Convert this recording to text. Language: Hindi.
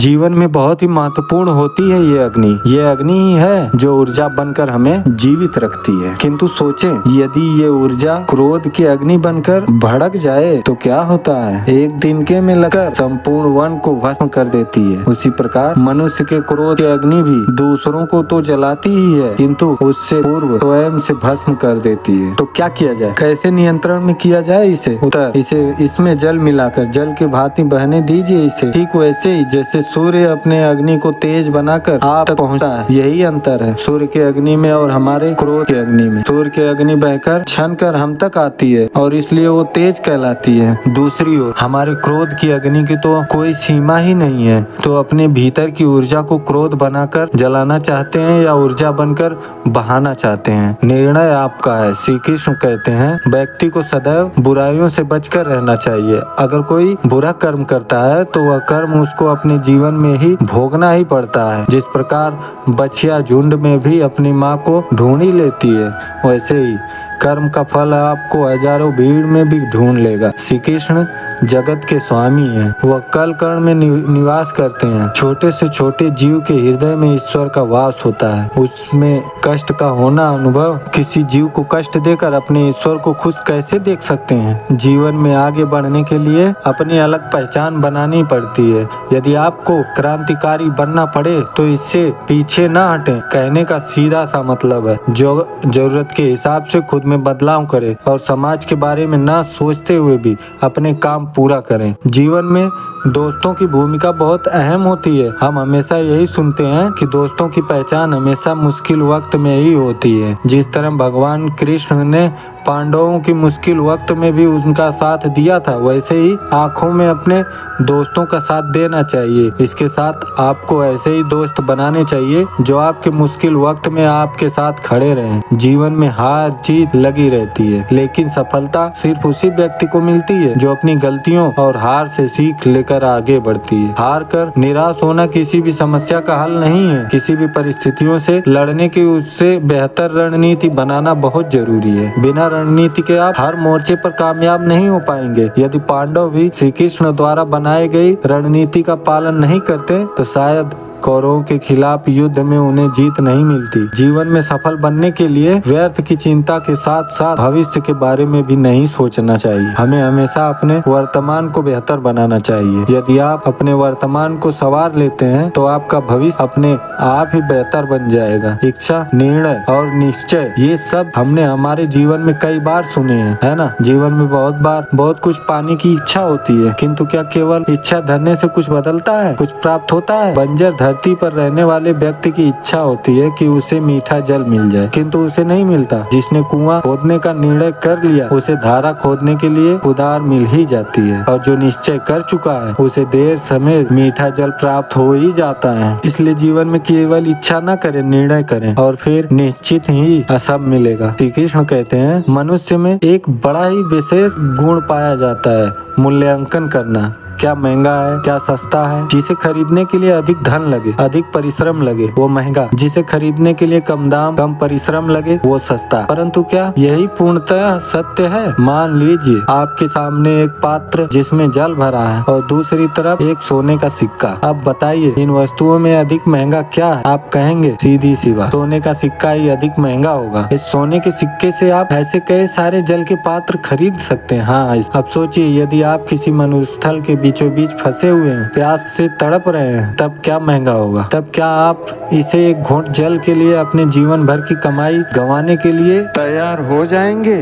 जीवन में बहुत ही महत्वपूर्ण होती है ये अग्नि। ये अग्नि ही है जो ऊर्जा बनकर हमें जीवित रखती है। किंतु सोचें, यदि ये ऊर्जा क्रोध की अग्नि बनकर भड़क जाए तो क्या होता है? एक दिन के में लगकर संपूर्ण वन को भस्म कर देती है। उसी प्रकार मनुष्य के क्रोध की अग्नि भी दूसरों को तो जलाती ही है, किंतु उससे पूर्व स्वयं से भस्म कर देती है। तो क्या किया जाए? कैसे नियंत्रण में किया जाए इसे? उत्तर, इसे इसमें जल मिलाकर जल की भांति बहने दीजिए इसे। ठीक वैसे ही जैसे सूर्य अपने अग्नि को तेज बनाकर आप तक पहुंचता है, यही अंतर है सूर्य के अग्नि में और हमारे क्रोध के अग्नि में। सूर्य की अग्नि बहकर छन कर हम तक आती है और इसलिए वो तेज कहलाती है। दूसरी ओर हमारे क्रोध की अग्नि की तो कोई सीमा ही नहीं है। तो अपने भीतर की ऊर्जा को क्रोध बनाकर जलाना चाहते हैं या ऊर्जा बनकर बहाना चाहते हैं, निर्णय आपका है। श्री कृष्ण कहते हैं, व्यक्ति को सदैव बुराइयों से बचकर रहना चाहिए। अगर कोई बुरा कर्म करता है तो वह कर्म उसको अपने जीवन में ही भोगना ही पड़ता है। जिस प्रकार बछिया झुंड में भी अपनी माँ को ढूंढ ही लेती है, वैसे ही कर्म का फल आपको हजारों भीड़ में भी ढूंढ लेगा। श्री कृष्ण जगत के स्वामी हैं। वह कल कण में निवास करते हैं। छोटे से छोटे जीव के हृदय में ईश्वर का वास होता है। उसमें कष्ट का होना अनुभव किसी जीव को कष्ट देकर अपने ईश्वर को खुश कैसे देख सकते हैं? जीवन में आगे बढ़ने के लिए अपनी अलग पहचान बनानी पड़ती है। यदि आपको क्रांतिकारी बनना पड़े तो इससे पीछे न हटें। कहने का सीधा सा मतलब है, जो जरूरत के हिसाब से खुद में बदलाव करें और समाज के बारे में न सोचते हुए भी अपने काम पूरा करें। जीवन में दोस्तों की भूमिका बहुत अहम होती है। हम हमेशा यही सुनते हैं कि दोस्तों की पहचान हमेशा मुश्किल वक्त में ही होती है। जिस तरह भगवान कृष्ण ने पांडवों की मुश्किल वक्त में भी उनका साथ दिया था, वैसे ही आंखों में अपने दोस्तों का साथ देना चाहिए। इसके साथ आपको ऐसे ही दोस्त बनाने चाहिए जो आपके मुश्किल वक्त में आपके साथ खड़े रहें। जीवन में हार जीत लगी रहती है, लेकिन सफलता सिर्फ उसी व्यक्ति को मिलती है जो अपनी गलतियों और हार से सीख लेकर आगे बढ़ती है। हार कर निराश होना किसी भी समस्या का हल नहीं है। किसी भी परिस्थितियों से लड़ने की उससे बेहतर रणनीति बनाना बहुत जरूरी है। बिना रणनीति के आप हर मोर्चे पर कामयाब नहीं हो पाएंगे। यदि पांडव भी श्री कृष्ण द्वारा बनाई गई रणनीति का पालन नहीं करते तो शायद कौरवों के खिलाफ युद्ध में उन्हें जीत नहीं मिलती। जीवन में सफल बनने के लिए व्यर्थ की चिंता के साथ साथ भविष्य के बारे में भी नहीं सोचना चाहिए। हमें हमेशा अपने वर्तमान को बेहतर बनाना चाहिए। यदि आप अपने वर्तमान को संवार लेते हैं तो आपका भविष्य अपने आप ही बेहतर बन जाएगा। इच्छा, निर्णय और निश्चय, ये सब हमने हमारे जीवन में कई बार सुने हैं, है ना? जीवन में बहुत बार बहुत कुछ पाने की इच्छा होती है, किंतु क्या केवल इच्छा धरने से कुछ बदलता है, कुछ प्राप्त होता है? बंजर धरती पर रहने वाले व्यक्ति की इच्छा होती है कि उसे मीठा जल मिल जाए, किंतु उसे नहीं मिलता। जिसने कुआं खोदने का निर्णय कर लिया, उसे धारा खोदने के लिए कुदार मिल ही जाती है, और जो निश्चय कर चुका है उसे देर समय मीठा जल प्राप्त हो ही जाता है। इसलिए जीवन में केवल इच्छा न करें, निर्णय करें और फिर निश्चित ही सब मिलेगा। श्री कृष्ण कहते हैं, मनुष्य में एक बड़ा ही विशेष गुण पाया जाता है, मूल्यांकन करना। क्या महंगा है, क्या सस्ता है? जिसे खरीदने के लिए अधिक धन लगे, अधिक परिश्रम लगे, वो महंगा। जिसे खरीदने के लिए कम दाम, कम परिश्रम लगे, वो सस्ता। परंतु क्या यही पूर्णतः सत्य है? मान लीजिए आपके सामने एक पात्र जिसमें जल भरा है और दूसरी तरफ एक सोने का सिक्का। अब बताइए, इन वस्तुओं में अधिक महंगा क्या है? आप कहेंगे सीधी सी बात, सोने का सिक्का ही अधिक महंगा होगा। इस सोने के सिक्के से आप ऐसे कई सारे जल के पात्र खरीद सकते हैं। हाँ, अब सोचिए, यदि आप किसी मरुस्थल के बीचों बीच फंसे हुए हैं, प्यास से तड़प रहे हैं, तब क्या महंगा होगा? तब क्या आप इसे एक घूंट जल के लिए अपने जीवन भर की कमाई गंवाने के लिए तैयार हो जाएंगे?